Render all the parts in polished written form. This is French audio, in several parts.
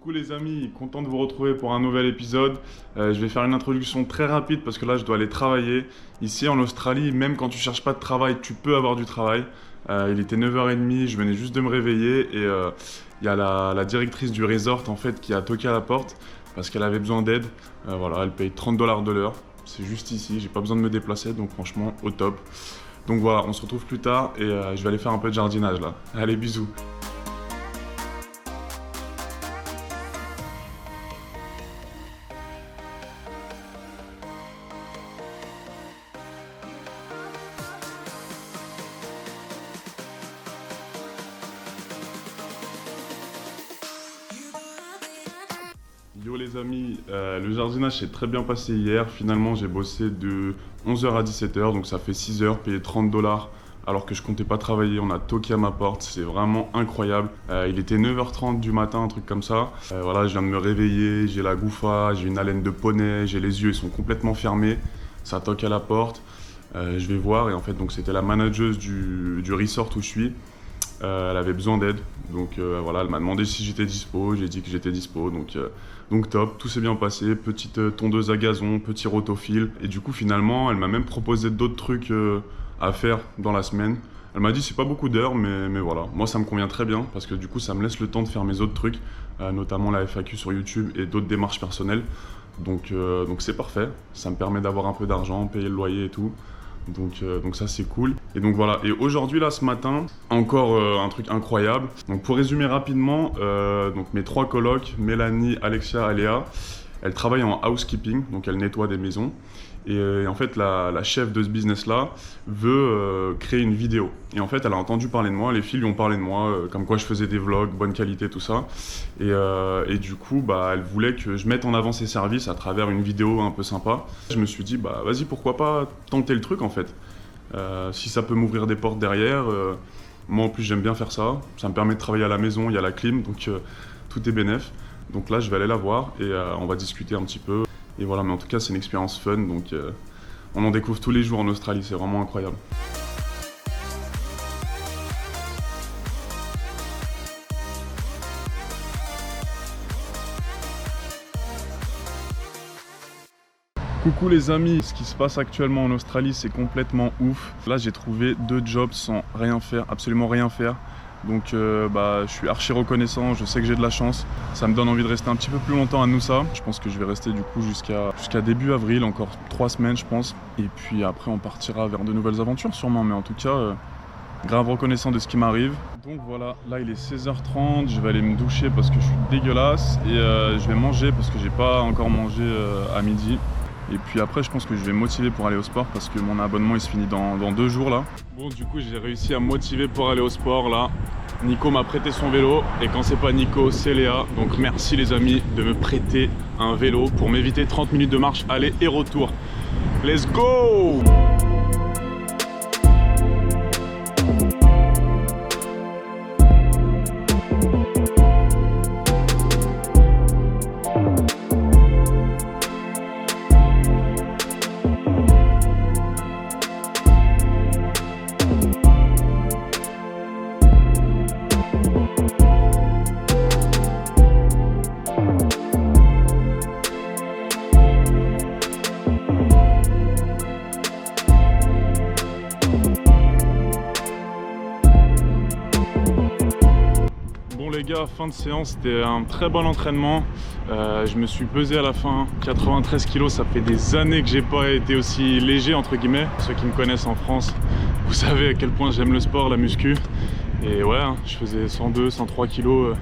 Coucou les amis, content de vous retrouver pour un nouvel épisode. Je vais faire une introduction très rapide parce que là je dois aller travailler. Ici en Australie, même quand tu cherches pas de travail, tu peux avoir du travail. Il était 9h30, je venais juste de me réveiller et il y a la directrice du resort en fait qui a toqué à la porte parce qu'elle avait besoin d'aide. Voilà, elle paye 30 $ de l'heure. C'est juste ici, j'ai pas besoin de me déplacer donc franchement au top. Donc voilà, on se retrouve plus tard et je vais aller faire un peu de jardinage là. Allez, bisous. Yo les amis, le jardinage s'est très bien passé hier. Finalement, j'ai bossé de 11h à 17h, donc ça fait 6 heures, payé 30 $ alors que je comptais pas travailler. On a toqué à ma porte, c'est vraiment incroyable. Il était 9h30 du matin, un truc comme ça. Voilà, je viens de me réveiller, j'ai la gouffa, j'ai une haleine de poney, j'ai les yeux, ils sont complètement fermés. Ça toque à la porte, je vais voir et en fait, donc c'était la manageuse du resort où je suis. Elle avait besoin d'aide, donc voilà, elle m'a demandé si j'étais dispo, j'ai dit que j'étais dispo, donc top, tout s'est bien passé, petite tondeuse à gazon, petit rotofil, et du coup finalement elle m'a même proposé d'autres trucs à faire dans la semaine. Elle m'a dit c'est pas beaucoup d'heures, mais voilà, moi ça me convient très bien, parce que du coup ça me laisse le temps de faire mes autres trucs, notamment la FAQ sur YouTube et d'autres démarches personnelles, donc c'est parfait, ça me permet d'avoir un peu d'argent, payer le loyer et tout. Donc ça c'est cool. Et donc voilà, et aujourd'hui là ce matin, encore un truc incroyable. Donc pour résumer rapidement, donc mes 3 colocs, Mélanie, Alexia, Aléa, elles travaillent en housekeeping, donc elles nettoient des maisons. Et en fait la chef de ce business là veut créer une vidéo. Et en fait elle a entendu parler de moi, les filles lui ont parlé de moi, comme quoi je faisais des vlogs, bonne qualité, tout ça. Et du coup bah, elle voulait que je mette en avant ses services à travers une vidéo un peu sympa. Je me suis dit bah vas-y, pourquoi pas tenter le truc en fait. Si ça peut m'ouvrir des portes derrière, moi en plus j'aime bien faire ça. Ça me permet de travailler à la maison, il y a la clim, donc tout est bénef. Donc là je vais aller la voir et on va discuter un petit peu. Et voilà, mais en tout cas, c'est une expérience fun, donc on en découvre tous les jours en Australie, c'est vraiment incroyable. Coucou les amis, ce qui se passe actuellement en Australie, c'est complètement ouf. Là, j'ai trouvé 2 jobs sans rien faire, absolument rien faire. Donc bah, je suis archi reconnaissant, je sais que j'ai de la chance. Ça me donne envie de rester un petit peu plus longtemps à Noosa. Je pense que je vais rester du coup jusqu'à début avril, encore 3 semaines je pense. Et puis après on partira vers de nouvelles aventures sûrement. Mais en tout cas, grave reconnaissant de ce qui m'arrive. Donc voilà, là il est 16h30, je vais aller me doucher parce que je suis dégueulasse. Et je vais manger parce que j'ai pas encore mangé à midi. Et puis après je pense que je vais me motiver pour aller au sport parce que mon abonnement il se finit dans 2 jours là. Bon, du coup j'ai réussi à me motiver pour aller au sport là. Nico m'a prêté son vélo et quand c'est pas Nico c'est Léa. Donc merci les amis de me prêter un vélo pour m'éviter 30 minutes de marche aller et retour. Let's go! Les gars, fin de séance, c'était un très bon entraînement. Je me suis pesé à la fin, 93 kg, ça fait des années que j'ai pas été aussi léger entre guillemets. Ceux qui me connaissent en France, vous savez à quel point j'aime le sport, la muscu. Et ouais, je faisais 102, 103 kg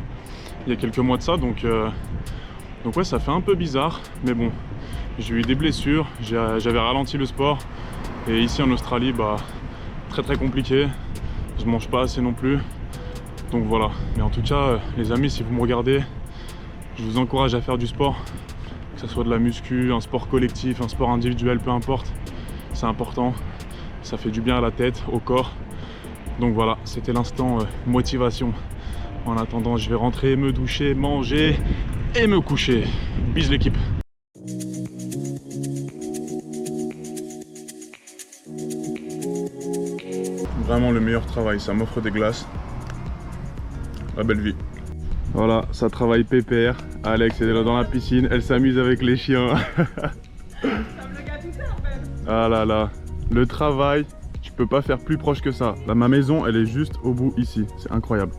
il y a quelques mois de ça, donc ouais, ça fait un peu bizarre, mais bon, j'ai eu des blessures, j'avais ralenti le sport. Et ici en Australie, bah, très compliqué, je mange pas assez non plus. Donc voilà, mais en tout cas les amis, si vous me regardez, je vous encourage à faire du sport, que ce soit de la muscu, un sport collectif, un sport individuel, peu importe, c'est important, ça fait du bien à la tête, au corps. Donc voilà, c'était l'instant motivation. En attendant, je vais rentrer, me doucher, manger et me coucher. Bis l'équipe. Vraiment le meilleur travail, ça m'offre des glaces. La belle vie. Voilà, ça travaille pépère. Alex elle est là dans la piscine, elle s'amuse avec les chiens. Ça me le gâte tout ça en fait. Ah là là, le travail, tu peux pas faire plus proche que ça. Là, ma maison, elle est juste au bout ici, c'est incroyable.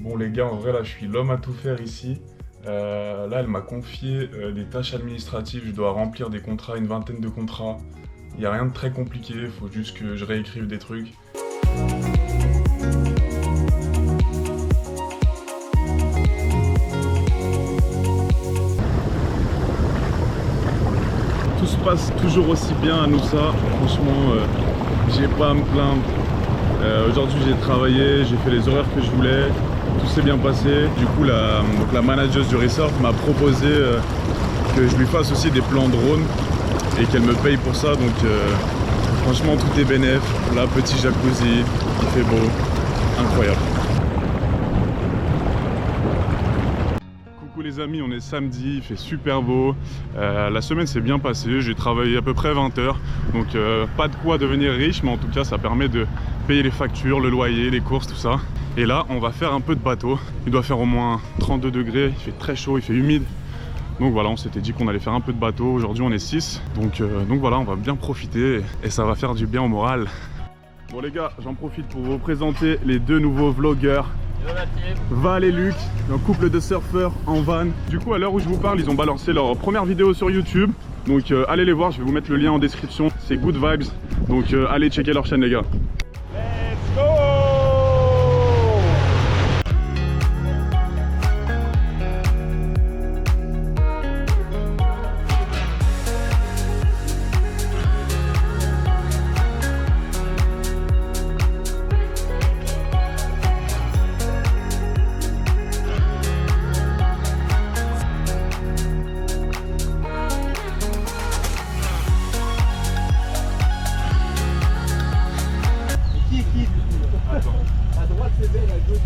Bon les gars, en vrai là, je suis l'homme à tout faire ici. Là, elle m'a confié des tâches administratives. Je dois remplir des contrats, une vingtaine de contrats. Il n'y a rien de très compliqué, il faut juste que je réécrive des trucs. Tout se passe toujours aussi bien à Noussa. Franchement, j'ai pas à me plaindre. Aujourd'hui, j'ai travaillé, j'ai fait les horaires que je voulais. Tout s'est bien passé. Du coup, la manageuse du resort m'a proposé que je lui fasse aussi des plans drone et qu'elle me paye pour ça. Donc franchement, tout est bénef. Là, petit jacuzzi, il fait beau, incroyable. Coucou les amis, on est samedi, il fait super beau. La semaine s'est bien passée, j'ai travaillé à peu près 20 heures. Donc pas de quoi devenir riche, mais en tout cas, ça permet de payer les factures, le loyer, les courses, tout ça. Et là, on va faire un peu de bateau. Il doit faire au moins 32 degrés, il fait très chaud, il fait humide. Donc voilà, on s'était dit qu'on allait faire un peu de bateau. Aujourd'hui, on est 6. Donc voilà, on va bien profiter et ça va faire du bien au moral. Bon les gars, j'en profite pour vous présenter les deux nouveaux vlogueurs. Val et Luc, un couple de surfeurs en van. Du coup, à l'heure où je vous parle, ils ont balancé leur première vidéo sur YouTube. Donc allez les voir, je vais vous mettre le lien en description. C'est Good Vibes. Donc allez checker leur chaîne les gars. Let's go!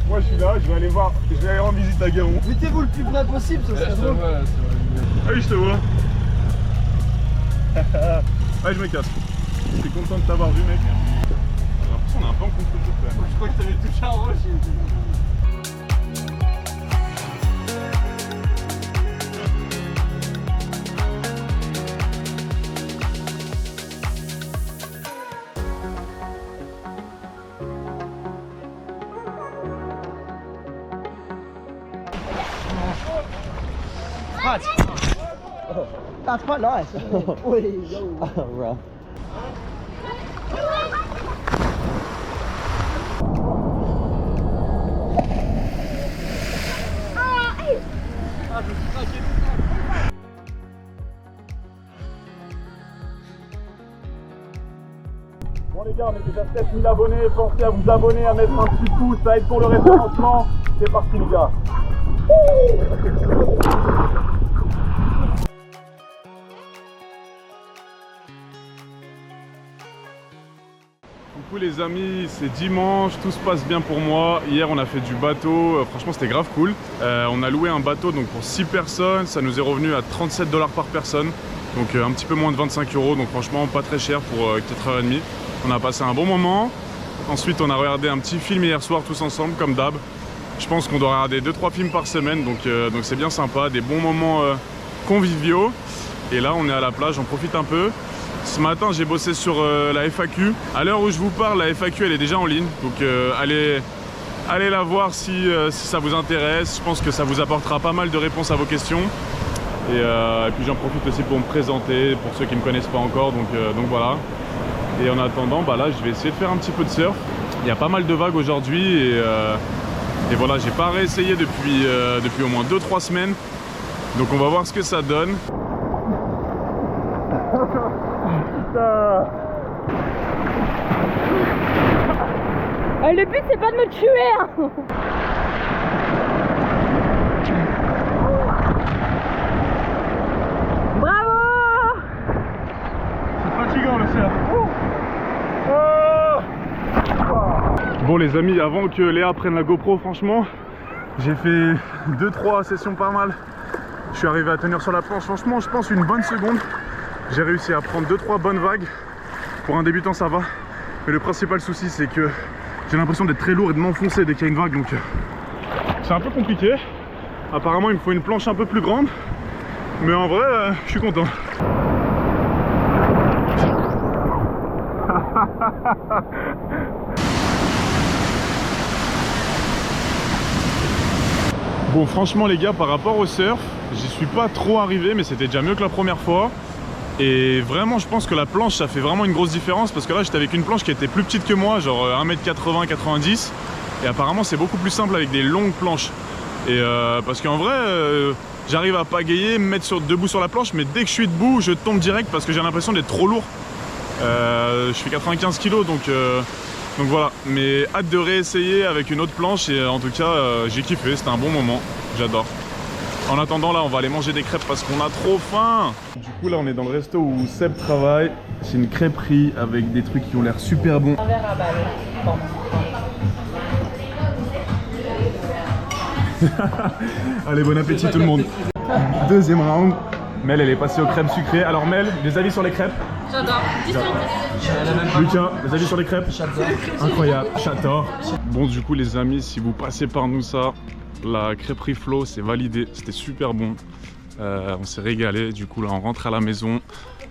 Moi je suis là, je vais aller voir, je vais aller rendre visite à Garon. Mettez-vous le plus près possible, ça serait drôle. Ah oui, je te vois. Allez, je me casse. Je suis content de t'avoir vu, mec. J'ai l'impression qu'on a un peu en contre-coup quand même. Je crois que t'avais touché un rocher. That's quite nice. Oh, rough. Bon les gars, on est déjà 7000 abonnés, pensez à vous abonner, à mettre un petit pouce, ça aide pour le référencement. C'est parti les gars. Coucou les amis, c'est dimanche, tout se passe bien pour moi. Hier on a fait du bateau, franchement c'était grave cool. On a loué un bateau donc pour 6 personnes, ça nous est revenu à 37 $ par personne. Donc un petit peu moins de 25 €, donc franchement pas très cher pour 4h30. On a passé un bon moment. Ensuite on a regardé un petit film hier soir tous ensemble comme d'hab. Je pense qu'on doit regarder 2-3 films par semaine, donc c'est bien sympa, des bons moments conviviaux. Et là on est à la plage, on profite un peu. Ce matin j'ai bossé sur la FAQ. À l'heure où je vous parle, la FAQ elle est déjà en ligne, donc allez la voir si ça vous intéresse. Je pense que ça vous apportera pas mal de réponses à vos questions. Et puis j'en profite aussi pour me présenter, pour ceux qui ne me connaissent pas encore, donc voilà. Et en attendant, bah là je vais essayer de faire un petit peu de surf. Il y a pas mal de vagues aujourd'hui et voilà, j'ai pas réessayé depuis au moins 2-3 semaines. Donc on va voir ce que ça donne. Le but c'est pas de me tuer hein. Bravo. C'est fatigant le surf. Bon les amis, avant que Léa prenne la GoPro, franchement j'ai fait 2-3 sessions pas mal. Je suis arrivé à tenir sur la planche, franchement je pense une bonne seconde. J'ai réussi à prendre 2-3 bonnes vagues. Pour un débutant ça va. Mais le principal souci c'est que j'ai l'impression d'être très lourd et de m'enfoncer dès qu'il y a une vague, donc c'est un peu compliqué. Apparemment il me faut une planche un peu plus grande, mais en vrai je suis content. Bon, franchement les gars, par rapport au surf, j'y suis pas trop arrivé, mais c'était déjà mieux que la première fois. Et vraiment je pense que la planche ça fait vraiment une grosse différence, parce que là j'étais avec une planche qui était plus petite que moi, genre 1m80, 90, et apparemment c'est beaucoup plus simple avec des longues planches. Et parce qu'en vrai j'arrive à pagayer, me mettre debout sur la planche, mais dès que je suis debout je tombe direct parce que j'ai l'impression d'être trop lourd. Je fais 95 kg, donc voilà, mais hâte de réessayer avec une autre planche, et en tout cas j'ai kiffé, c'était un bon moment, j'adore. En attendant là on va aller manger des crêpes parce qu'on a trop faim. Du coup là on est dans le resto où Seb travaille, c'est une crêperie avec des trucs qui ont l'air super bons. Un verre à balle. Bon. Allez, bon appétit tout le monde. Deuxième round, Mel elle est passée aux crêpes sucrées. Alors Mel, des avis sur les crêpes? J'adore. 10 sur 10. Lucas, des avis sur les crêpes? Incroyable, j'adore. Bon du coup les amis, si vous passez par nous ça, la crêperie Flo c'est validé, c'était super bon. On s'est régalé, du coup là on rentre à la maison,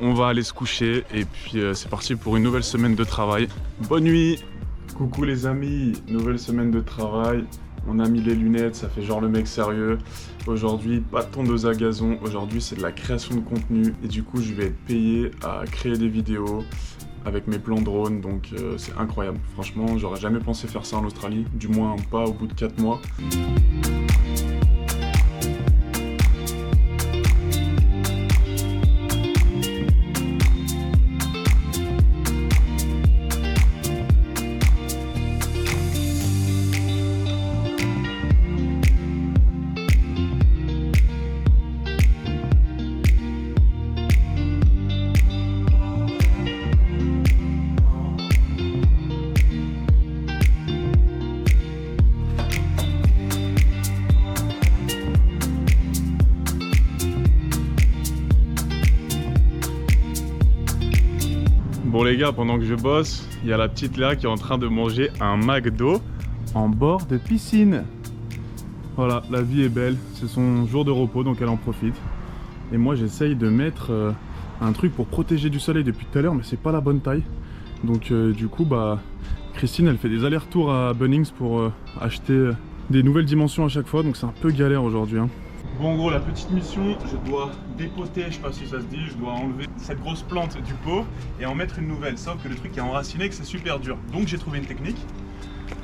on va aller se coucher et puis c'est parti pour une nouvelle semaine de travail. Bonne nuit. Coucou les amis, nouvelle semaine de travail. On a mis les lunettes, ça fait genre le mec sérieux. Aujourd'hui, pas de tondeuse à gazon. Aujourd'hui, c'est de la création de contenu. Et du coup, je vais être payé à créer des vidéos avec mes plans drone. Donc, c'est incroyable. Franchement, j'aurais jamais pensé faire ça en Australie. Du moins, pas au bout de 4 mois. Bon les gars, pendant que je bosse, il y a la petite Léa qui est en train de manger un McDo en bord de piscine. Voilà, la vie est belle, c'est son jour de repos donc elle en profite. Et moi j'essaye de mettre un truc pour protéger du soleil depuis tout à l'heure, mais c'est pas la bonne taille. Donc du coup bah Christine elle fait des allers-retours à Bunnings pour acheter des nouvelles dimensions à chaque fois, donc c'est un peu galère aujourd'hui hein. Bon en gros la petite mission, je dois dépoter, je sais pas si ça se dit, je dois enlever cette grosse plante du pot et en mettre une nouvelle, sauf que le truc est enraciné et que c'est super dur. Donc j'ai trouvé une technique,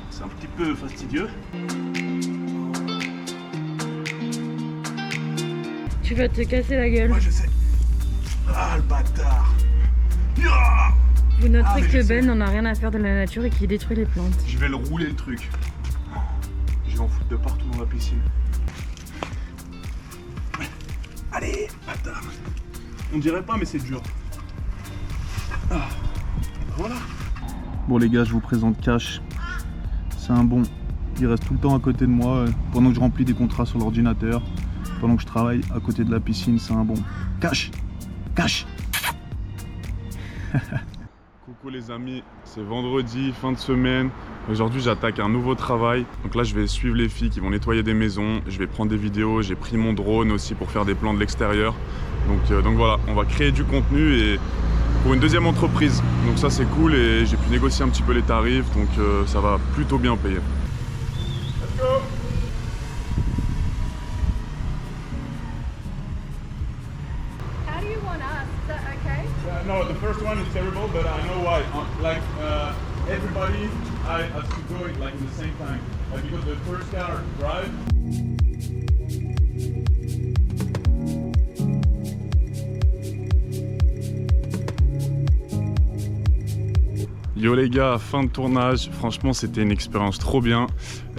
c'est un petit peu fastidieux. Tu vas te casser la gueule. Ouais je sais. Ah le bâtard. Vous noterez que Ben n'en a rien à faire de la nature et qu'il détruit les plantes. Je vais le rouler le truc. Je vais en foutre de partout dans la piscine. Allez, bâtard. On dirait pas mais c'est dur. Ah, voilà. Bon les gars, je vous présente Cash. C'est un bon. Il reste tout le temps à côté de moi pendant que je remplis des contrats sur l'ordinateur. Pendant que je travaille à côté de la piscine, c'est un bon. Cash. Cash. Coucou les amis, c'est vendredi, fin de semaine. Aujourd'hui j'attaque un nouveau travail. Donc là je vais suivre les filles qui vont nettoyer des maisons. Je vais prendre des vidéos, j'ai pris mon drone aussi pour faire des plans de l'extérieur. Donc voilà, on va créer du contenu et pour une deuxième entreprise. Donc ça c'est cool et j'ai pu négocier un petit peu les tarifs. Donc ça va plutôt bien payer. Let's go! How do you want us? Is that okay? No, the first one is terrible, but I know why. Everybody has to go in the same time. Because the first car drive. Yo les gars, fin de tournage, franchement c'était une expérience trop bien.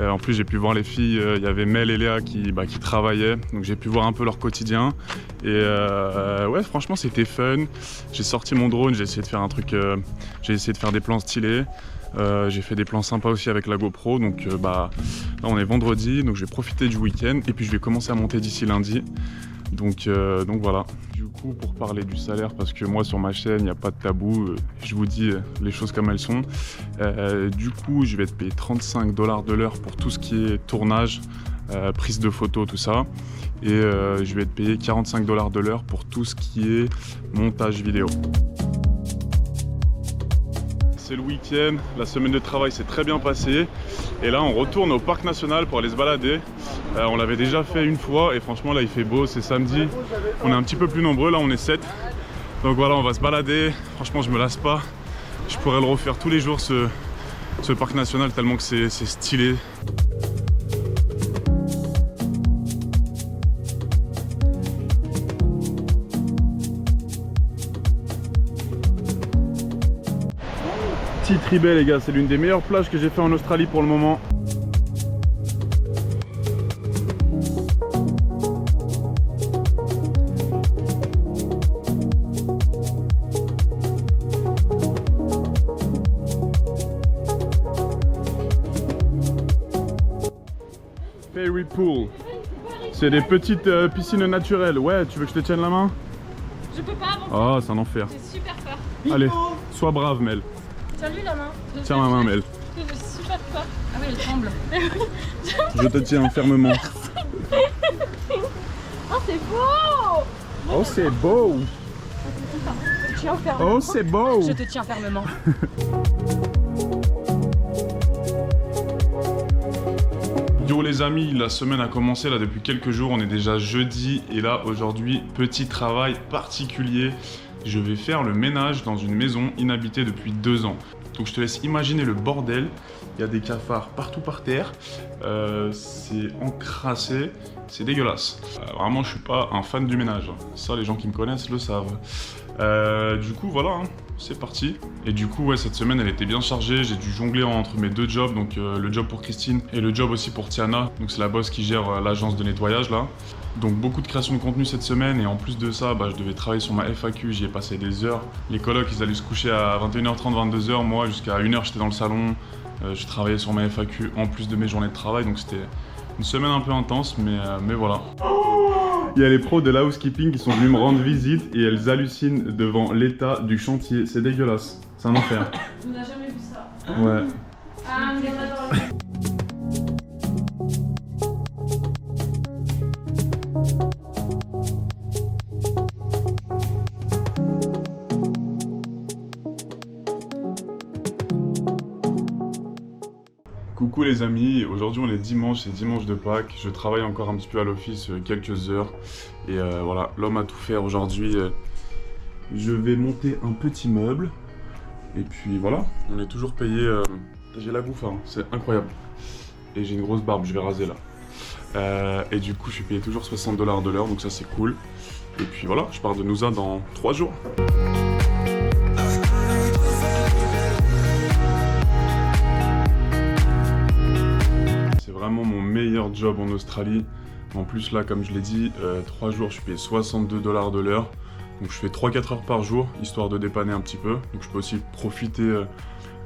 En plus j'ai pu voir les filles, il y avait Mel et Léa qui travaillaient, donc j'ai pu voir un peu leur quotidien. Et ouais franchement c'était fun, j'ai sorti mon drone, j'ai essayé de faire un truc, j'ai essayé de faire des plans stylés. J'ai fait des plans sympas aussi avec la GoPro, donc là on est vendredi, donc je vais profiter du week-end et puis je vais commencer à monter d'ici lundi. Donc voilà. Du coup pour parler du salaire parce que moi sur ma chaîne il n'y a pas de tabou, je vous dis les choses comme elles sont. Du coup je vais être payé 35 $ de l'heure pour tout ce qui est tournage, prise de photos, tout ça. Et je vais être payé 45 $ de l'heure pour tout ce qui est montage vidéo. C'est le week-end, la semaine de travail s'est très bien passée. Et là on retourne au parc national pour aller se balader. On l'avait déjà fait une fois et franchement là il fait beau, c'est samedi. On est un petit peu plus nombreux, là on est 7. Donc voilà, on va se balader. Franchement je me lasse pas. Je pourrais le refaire tous les jours ce parc national tellement que c'est stylé. Petite Ribet les gars, c'est l'une des meilleures plages que j'ai fait en Australie pour le moment. Fairy Pool. C'est des petites piscines naturelles. Ouais, tu veux que je te tienne la main? Je peux pas avancer. Oh, c'est un enfer. J'ai super peur. Allez, sois brave Mel. Tiens-lui la main. Tiens ma main Mel. J'ai super peur. Ah oui, elle tremble. Je te tiens fermement. Oh, c'est beau. Oh, c'est beau. Je te tiens fermement. Oh, c'est beau. Je te tiens fermement. Yo les amis, la semaine a commencé là depuis quelques jours, on est déjà jeudi et là aujourd'hui, petit travail particulier. Je vais faire le ménage dans une maison inhabitée depuis 2 ans. Donc je te laisse imaginer le bordel. Il y a des cafards partout par terre. C'est encrassé. C'est dégueulasse. Vraiment, je suis pas un fan du ménage. Ça, les gens qui me connaissent le savent. Du coup, voilà, hein, c'est parti. Et du coup, ouais, cette semaine, elle était bien chargée. J'ai dû jongler entre mes 2 jobs. Donc le job pour Christine et le job aussi pour Tiana. Donc c'est la boss qui gère l'agence de nettoyage là. Donc beaucoup de création de contenu cette semaine et en plus de ça, je devais travailler sur ma FAQ, j'y ai passé des heures. Les colocs, ils allaient se coucher à 21h30, 22h, moi jusqu'à 1h j'étais dans le salon. Je travaillais sur ma FAQ en plus de mes journées de travail, donc c'était une semaine un peu intense, mais voilà. Il y a les pros de housekeeping qui sont venus me rendre visite et elles hallucinent devant l'état du chantier, c'est dégueulasse, c'est un enfer. On n'a jamais vu ça. Ouais. Ah, mais on adore. Coucou les amis, aujourd'hui on est dimanche, c'est dimanche de Pâques, je travaille encore un petit peu à l'office quelques heures et voilà, l'homme a tout faire aujourd'hui. Je vais monter un petit meuble et puis voilà, on est toujours payé, j'ai la bouffe, hein, c'est incroyable et j'ai une grosse barbe, je vais raser là. Et du coup je suis payé toujours 60 $ de l'heure donc ça c'est cool et puis voilà, je pars de Noosa dans 3 jours. Vraiment mon meilleur job en Australie. En plus là, comme je l'ai dit, 3 jours je suis payé 62 $ de l'heure. Donc je fais 3-4 heures par jour, histoire de dépanner un petit peu. Donc je peux aussi profiter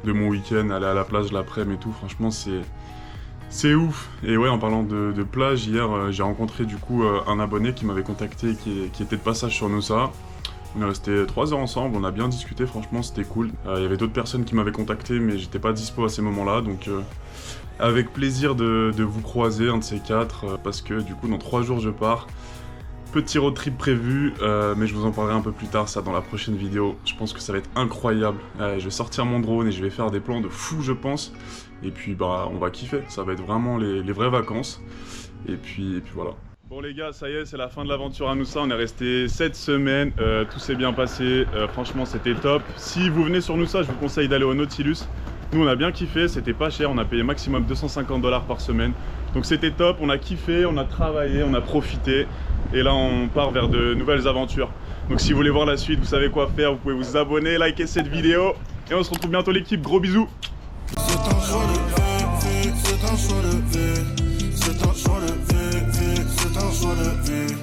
de mon week-end, aller à la plage l'après-midi et tout. Franchement c'est ouf. Et ouais, en parlant de plage, hier j'ai rencontré du coup un abonné qui m'avait contacté, qui était de passage sur Noosa. On est resté 3 heures ensemble, on a bien discuté, franchement c'était cool. Il y avait d'autres personnes qui m'avaient contacté mais j'étais pas dispo à ces moments-là, donc avec plaisir de vous croiser, un de ces 4, parce que du coup dans 3 jours je pars. Petit road trip prévu, mais je vous en parlerai un peu plus tard, ça dans la prochaine vidéo. Je pense que ça va être incroyable. Je vais sortir mon drone et je vais faire des plans de fou je pense. Et puis on va kiffer, ça va être vraiment les vraies vacances. Et puis voilà. Bon les gars, ça y est, c'est la fin de l'aventure à Noosa, on est resté 7 semaines, tout s'est bien passé, franchement c'était top. Si vous venez sur Noosa, je vous conseille d'aller au Nautilus. Nous on a bien kiffé, c'était pas cher, on a payé maximum 250 $ par semaine. Donc c'était top, on a kiffé, on a travaillé, on a profité. Et là on part vers de nouvelles aventures. Donc si vous voulez voir la suite, vous savez quoi faire, vous pouvez vous abonner, liker cette vidéo. Et on se retrouve bientôt l'équipe, gros bisous. C'est un choix de vie, c'est un choix de vie, c'est un choix de vie, c'est un choix de vie.